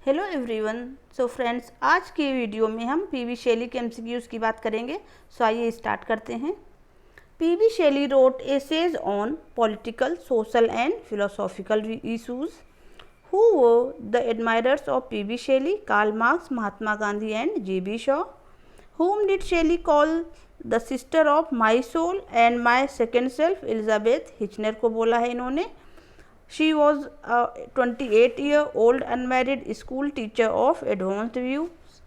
Hello everyone. So friends, आज के video में हम पीवी शैली के एमसीक्यूज की बात करेंगे। सो आइए स्टार्ट करते हैं। PB Shelley wrote essays on political, social and philosophical issues. Who were the admirers of PB Shelley? Karl Marx, Mahatma Gandhi and GB. Shaw. Whom did Shelley call the sister of my soul and my second self? Elizabeth Hitchener को बोला है इन्होंने। She was a 28-year-old unmarried school teacher of advanced views.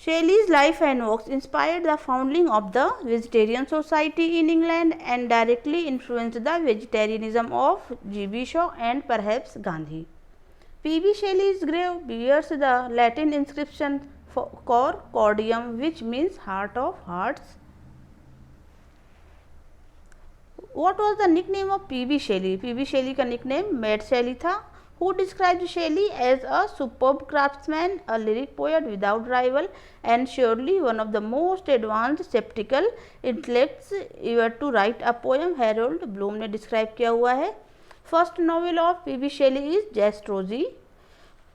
Shelley's life and works inspired the founding of the Vegetarian Society in England and directly influenced the vegetarianism of G.B. Shaw and perhaps Gandhi. P.B. Shelley's grave bears the Latin inscription Cor Cordium, which means heart of hearts. What was the nickname of P.B. Shelley? P.B. Shelley का nickname Mad Shelley था. Who described Shelley as a superb craftsman, a lyric poet without rival, and surely one of the most advanced sceptical intellects ever to write a poem? Harold Bloom ने describe किया हुआ है. First novel of P.B. Shelley is Zastrozzi.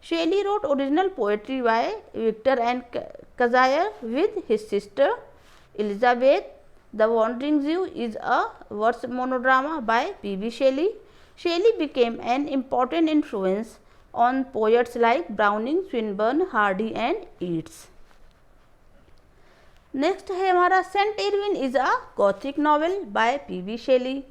Shelley wrote original poetry by Victor and Kazire with his sister Elizabeth. The Wandering Jew is a verse monodrama by P.B. Shelley. Shelley became an important influence on poets like Browning, Swinburne, Hardy and Yeats. Next है हमारा Saint Erwin is a Gothic novel by P.B. Shelley.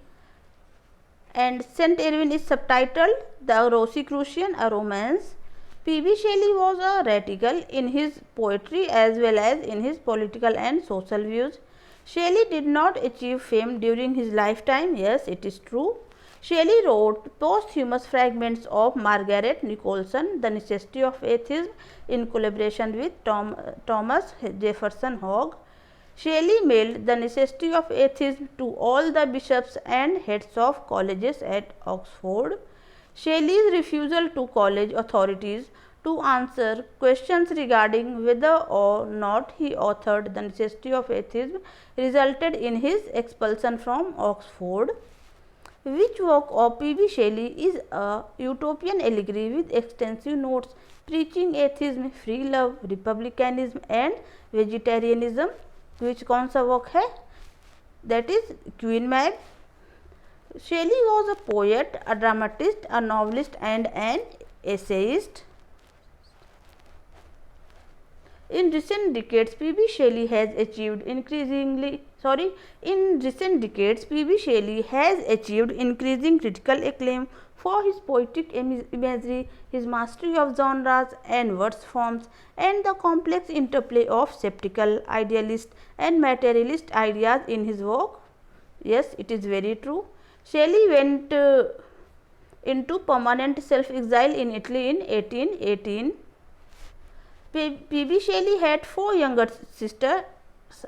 And Saint Irwin is subtitled The Rosicrucian, a romance. P.B. Shelley was a radical in his poetry as well as in his political and social views. Shelley did not achieve fame during his lifetime. Yes, it is true. Shelley wrote posthumous fragments of Margaret Nicholson, The Necessity of Atheism, in collaboration with Thomas Jefferson Hogg. Shelley mailed The Necessity of Atheism to all the bishops and heads of colleges at Oxford. Shelley's refusal to college authorities to answer questions regarding whether or not he authored The Necessity of Atheism resulted in his expulsion from Oxford. Which work of P.B. Shelley is a utopian allegory with extensive notes preaching atheism, free love, republicanism and vegetarianism? Which कौन सा work है? That is Queen Mab. Shelley was a poet, a dramatist, a novelist and an essayist. In recent decades, P.B. Shelley has achieved increasing critical acclaim for his poetic imagery, his mastery of genres and verse forms, and the complex interplay of sceptical, idealist, and materialist ideas in his work. Yes, it is very true. Shelley went into permanent self-exile in Italy in 1818. P.B. Shelley had 4 younger sisters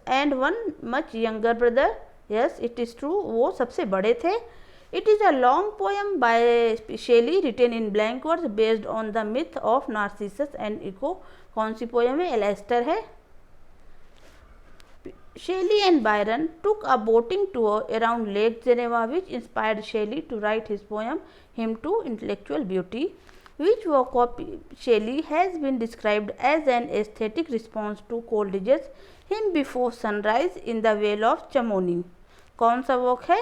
and 1 much younger brother. Yes, it is true. वो सबसे बड़े थे. It is a long poem by Shelley written in blank verse based on the myth of Narcissus and Echo. कौन सी poem है? Alastair है. Shelley and Byron took a boating tour around Lake Geneva, which inspired Shelley to write his poem Hymn to Intellectual Beauty. Which work of Shelley has been described as an aesthetic response to Coleridge's Hymn Before Sunrise in the Vale of Chamonix? कौन सा work है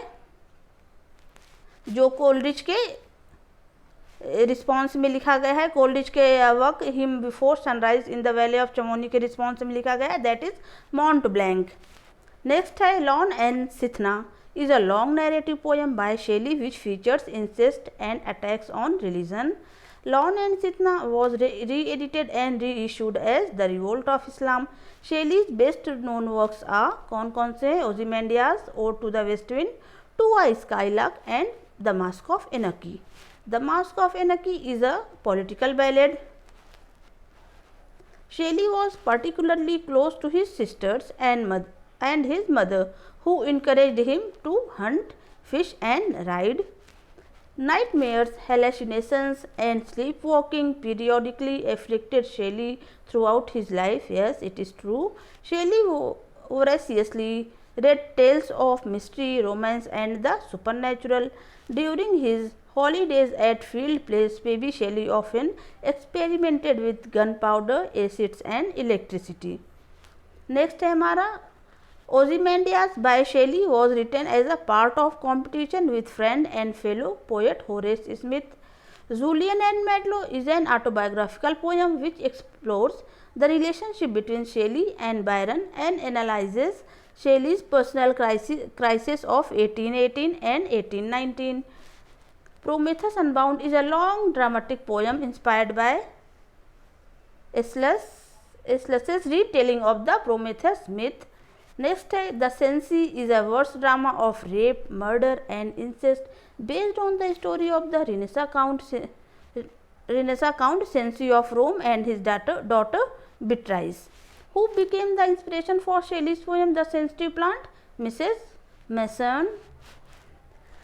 जो Coleridge के response में लिखा गया है? Coleridge के work hymn before sunrise in the vale of Chamouni के रिस्पॉन्स में लिखा गया है. That is Mont Blanc. Next है Laon and Cythna is a long narrative poem by Shelley which features incest and attacks on religion. Lorne and Sitna was re-edited and reissued as The Revolt of Islam. Shelley's best known works are कौन से? Ozymandias, Ode to the West Wind, To a Skylark and The Mask of Anarchy. The Mask of Anarchy is a political ballad. Shelley was particularly close to his sisters and his mother, who encouraged him to hunt, fish and ride. Nightmares, hallucinations and sleepwalking periodically afflicted Shelley throughout his life. Yes, it is true. Shelley voraciously read tales of mystery, romance and the supernatural during his holidays at Field Place, P.B. Shelley often experimented with gunpowder, acids and electricity. Next है हमारा Ozymandias by Shelley was written as a part of competition with friend and fellow poet Horace Smith. Julian and Medlow is an autobiographical poem which explores the relationship between Shelley and Byron and analyzes Shelley's personal crisis of 1818 and 1819. Prometheus Unbound is a long dramatic poem inspired by Aeschylus's retelling of the Prometheus myth. Next है The Cenci is a verse drama of rape, murder and incest based on the story of the Renaissance Count Cenci of Rome and his daughter Beatrice. Who became the inspiration for Shelley's poem The Sensitive Plant? Mrs. Mason.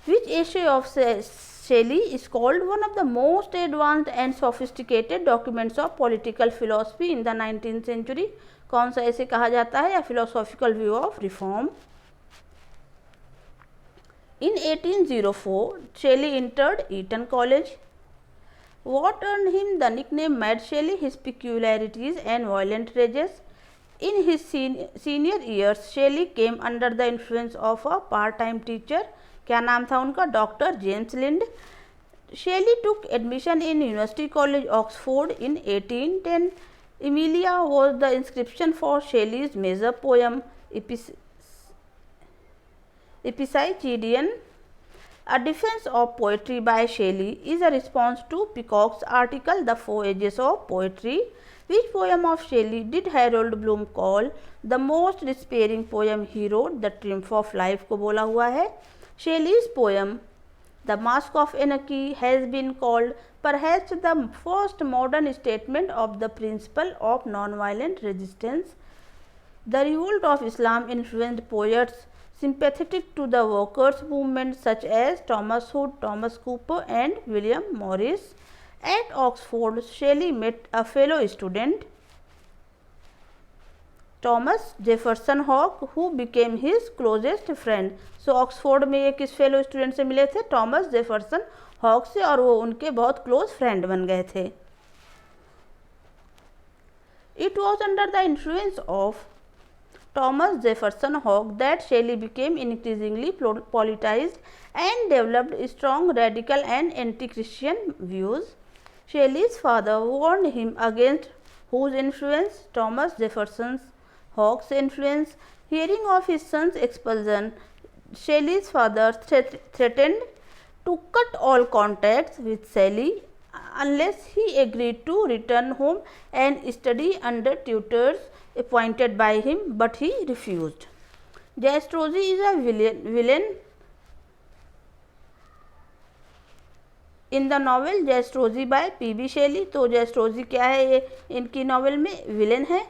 Which essay of Shelley is called one of the most advanced and sophisticated documents of political philosophy in the 19th century? कौन सा ऐसे कहा जाता है? A philosophical view of reform. In 1804, Shelley entered Eton College. What earned him the nickname Mad Shelley? His peculiarities and violent rages. In his senior years, Shelley came under the influence of a part-time teacher. क्या नाम था उनका? Doctor James Lind. Shelley took admission in University College, Oxford in 1810. Emilia was the inscription for Shelley's major poem Epipsychidion. A Defense of Poetry by Shelley is a response to Peacock's article The Four Ages of Poetry. Which poem of Shelley did Harold Bloom call the most despairing poem he wrote? The Triumph of Life को बोला हुआ है. Shelley's poem The Mask of Anarchy has been called perhaps the first modern statement of the principle of non-violent resistance. The revolt of Islam influenced poets sympathetic to the workers' movement such as Thomas Hood, Thomas Cooper and William Morris. At Oxford, Shelley met a fellow student, Thomas Jefferson Hogg, who became his closest friend. So Oxford में ये किस fellow student से मिले थे? Thomas Jefferson hog से, और वो उनके बहुत क्लोज फ्रेंड बन गए थे. It was under the influence of Thomas Jefferson Hogg that Shelley became increasingly politicized and developed strong radical and anti-Christian views. Shelley's father warned him against whose influence? Thomas Jefferson Hogg's influence. Hearing of his son's expulsion, Shelley's father threatened to cut all contacts with Shelley unless he agreed to return home and study under tutors appointed by him, but he refused. Jastrowzy is a villain in the novel Jastrowzy by P.B. Shelley. तो Jastrowzy क्या है? ये इनकी novel में villain है.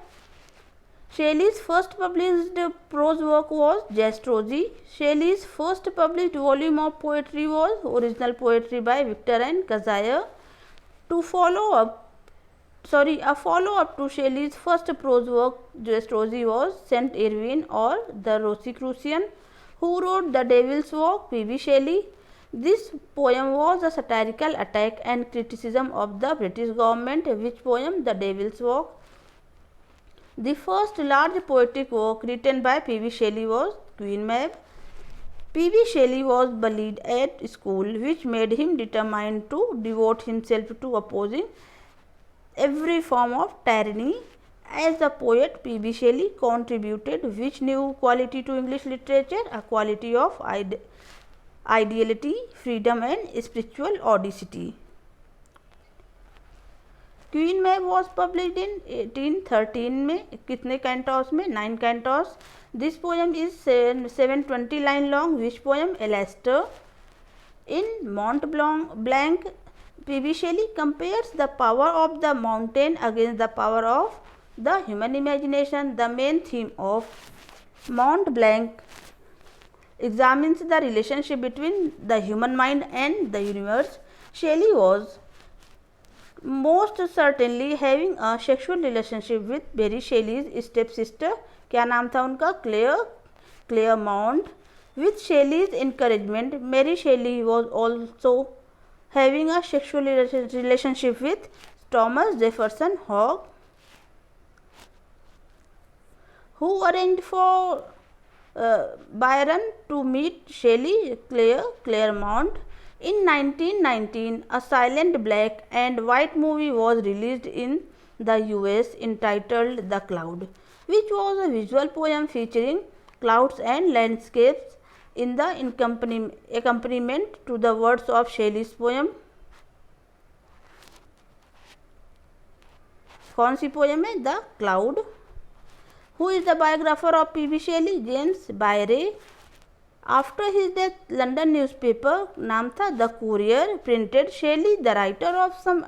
Shelley's first published prose work was Jastrowzy. Shelley's first published volume of poetry was Original Poetry by Victor and Kazire. A follow-up to Shelley's first prose work, Jastrowzy, was Saint Irwin or the Rosicrucian. Who wrote The Devil's Walk? P.B. Shelley. This poem was a satirical attack and criticism of the British government. Which poem? The Devil's Walk. The first large poetic work written by P.B. Shelley was Queen Mab. P.B. Shelley was bullied at school, which made him determined to devote himself to opposing every form of tyranny. As a poet, P.B. Shelley contributed which new quality to English literature? A quality of ideality, freedom and spiritual audacity. Queen मैब was published in 1813 में. कितने Cantos में? 9 Cantos. This poem is 720 line long. Which poem? Alastair. In मॉन्ट blank, P.B. Shelley compares the power of the mountain against the power of the human imagination. The main theme of Mont Blanc examines the relationship between the human mind and the universe. Shelley was most certainly having a sexual relationship with Mary Shelley's stepsister. क्या नाम था उनका? Claire Mont. With Shelley's encouragement, Mary Shelley was also having a sexual relationship with Thomas Jefferson Hogg, who arranged for Byron to meet Shelley Claremont. In 1919, a silent black and white movie was released in the US entitled The Cloud, which was a visual poem featuring clouds and landscapes in the accompaniment to the words of Shelley's poem. कौन सी poem है? The cloud. Who is the biographer of P.B. Shelley? James Byre. After his death, London newspaper नाम था The Courier printed Shelley, the writer of some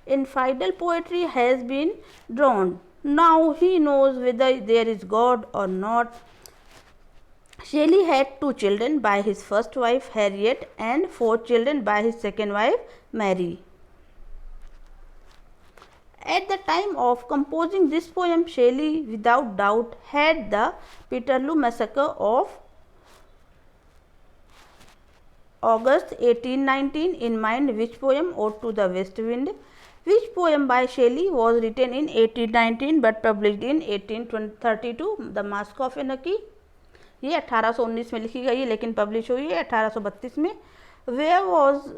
infidel poetry, has been drowned. Now he knows whether there is God or not. Shelley had 2 children by his first wife Harriet and 4 children by his second wife Mary. At the time of composing this poem, Shelley without doubt had the Peterloo massacre of August 1819 in mind. Which poem? Ode to the West Wind. Which poem by Shelley was written in 1819 but published in 1832? The Mask of Anarchy. ये 1819 में लिखी गई है लेकिन publish हुई है 1832 में. Where was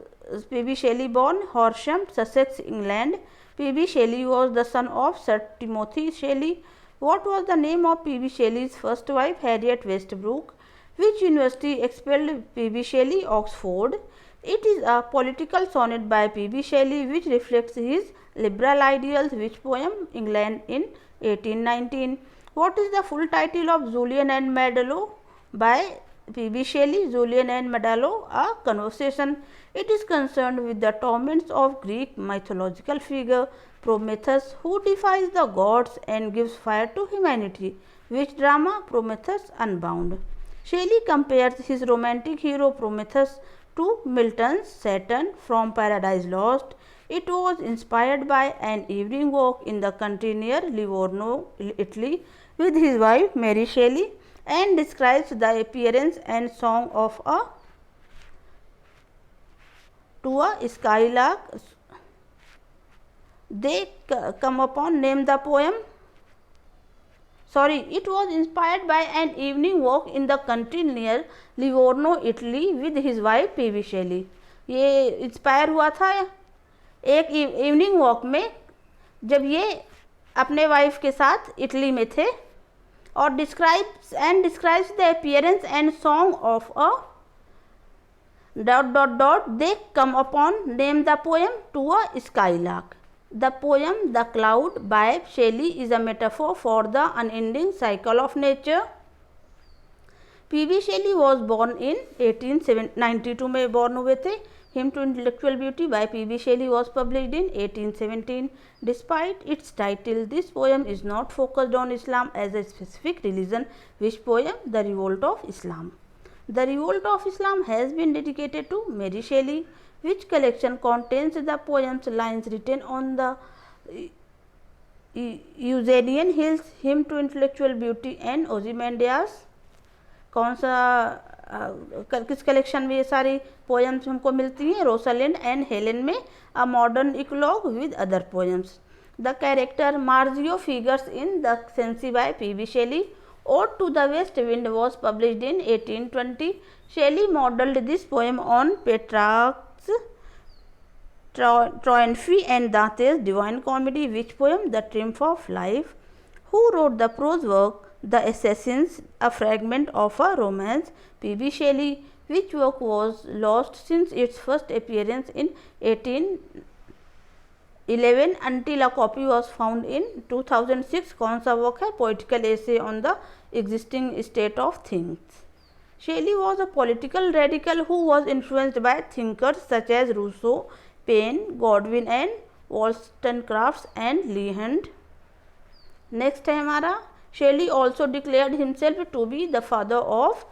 P.B. Shelley born? Horsham, Sussex, England. P.B. Shelley was the son of Sir Timothy Shelley. What was the name of P.B. Shelley's first wife? Harriet Westbrook. Which university expelled P.B. Shelley? Oxford. It is a political sonnet by P.B. Shelley which reflects his liberal ideals. Which poem? England in 1819. What is the full title of Julian and Madello by P.B. Shelley? Julian and Madello, a conversation. It is concerned with the torments of Greek mythological figure Prometheus, who defies the gods and gives fire to humanity. Which drama? Prometheus Unbound. Shelley compares his romantic hero Prometheus to Milton's Saturn from Paradise Lost. It was inspired by an evening walk in the country near Livorno, Italy, with his wife Mary Shelley, and describes the appearance and song of a skylark. They come upon. Name the poem. It was inspired by an evening walk in the country near Livorno, Italy, with his wife P.B. Shelley. ये inspire हुआ था एक evening walk में जब ये अपने wife के साथ इटली में थे. और describes the appearance and song of a ... they come upon. Name the poem. To a skylark. The poem The Cloud by Shelley is a metaphor for the unending cycle of nature. P.B. Shelley was born in 1892 में born हुए थे. Hymn to Intellectual Beauty by P.B. Shelley was published in 1817. Despite its title, this poem is not focused on Islam as a specific religion. Which poem? The Revolt of Islam. The Revolt of Islam has been dedicated to Mary Shelley. Which collection contains the poems lines written on the Euxinian Hills, Hymn to Intellectual Beauty and Ozymandias? कौन सा किस collection में ये सारी poems हमको मिलती हैं? रोसालिंड and Helen में a modern eclogue with other poems. The character Marzio figures in the Cenci by P.B. Shelley. Ode to the West Wind was published in 1820. Shelley modeled this poem on Petrarch's Triumph and Dante's Divine Comedy. Which poem? The Triumph of Life. Who wrote the prose work The Assassins, a fragment of a romance? P.B. Shelley. Which work was lost since its first appearance in 1811 until a copy was found in 2006? कौन सा work है? Poetical essay on the existing state of things. Shelley was a political radical who was influenced by thinkers such as Rousseau, Paine, Godwin and Wollstonecraft and Leigh. Next है हमारा Shelley also declared himself to be the father of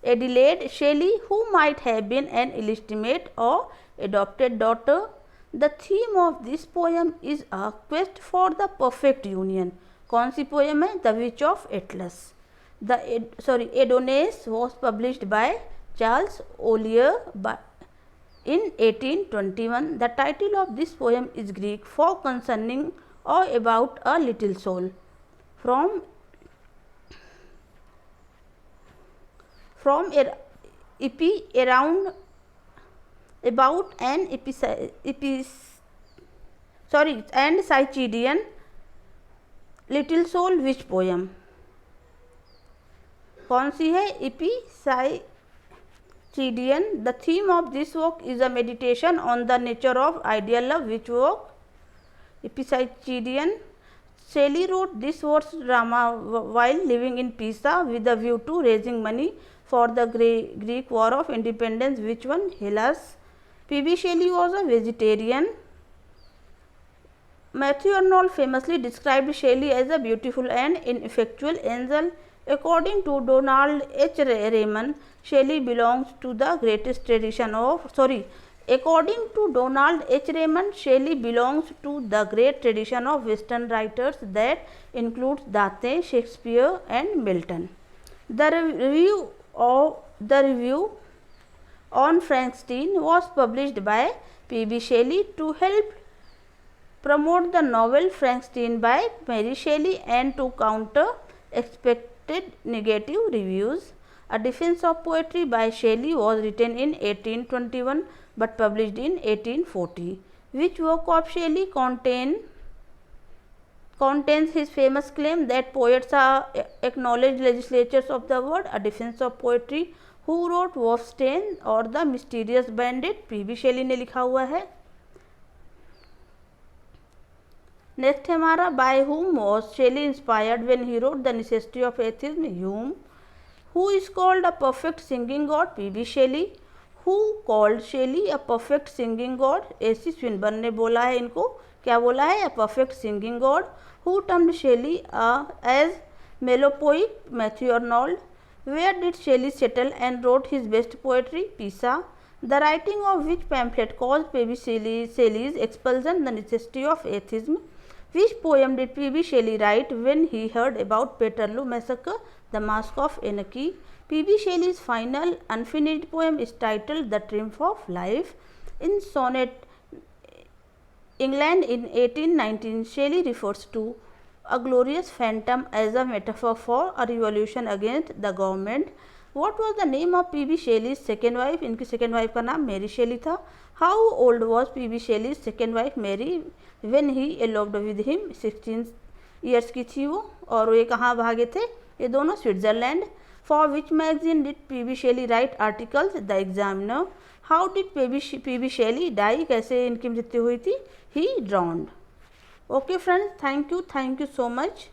Adelaide Shelley, who might have been an illegitimate or adopted daughter. The theme of this poem is a quest for the perfect union. कौन सी poem है? The Witch of Atlas. Adonis was published by Charles Ollier in 1821. The title of this poem is Greek for concerning or about a little soul. From around about an and Sychidian little soul which poem कौन सी है? Epicydian. The theme of this work is a meditation on the nature of ideal love. Which work? Epicydian. Shelley wrote this verse drama while living in Pisa with a view to raising money for the Greek War of Independence. Which one? Hellas. P.B. Shelley was a vegetarian. Matthew Arnold famously described Shelley as a beautiful and ineffectual angel. According to Donald H. Raymond, Shelley belongs to the greatest tradition of According to Donald H. Raymond, Shelley belongs to the great tradition of Western writers that includes Dante, Shakespeare, and Milton. The review on Frankenstein was published by P.B. Shelley to help promote the novel Frankenstein by Mary Shelley and to counter expected negative reviews. A Defense of Poetry by Shelley was written in 1821 but published in 1840. Which work of Shelley contains his famous claim that poets are acknowledged legislators of the world? A Defense of Poetry. Who wrote Wolfstein or the Mysterious Bandit? P.B. Shelley ने लिखा हुआ है. Next है हमारा bye whom was Shelley inspired when he wrote the necessity of atheism? Hume. Who is called a perfect singing god? P.B. Shelley. Who called Shelley a perfect singing god? A.C. Swinburne ने बोला है इनको, क्या बोला है? A perfect singing god. Who termed Shelley as melopoic? Matthew Arnold. Where did Shelley settle and wrote his best poetry? Pisa. The writing of which pamphlet caused P.B. Shelley's expulsion? The necessity of atheism. Which poem did P.B. Shelley write when he heard about Peterloo massacre? The Mask of Anarchy. P.B. Shelley's final unfinished poem is titled The Triumph of Life. In Sonnet England in 1819, Shelley refers to a glorious phantom as a metaphor for a revolution against the government. What was the name of P.B. Shelley's second wife? इनकी second wife का नाम Mary Shelley था. How old was P.B. Shelley's second wife Mary when he eloped with him? 16 years की थी वो. और ये कहाँ भागे थे? ये दोनों Switzerland. For which magazine did P.B. Shelley write articles? The Examiner. How did P.B. Shelley die? कैसे इनकी मृत्यु हुई थी? He drowned. Okay friends, thank you so much.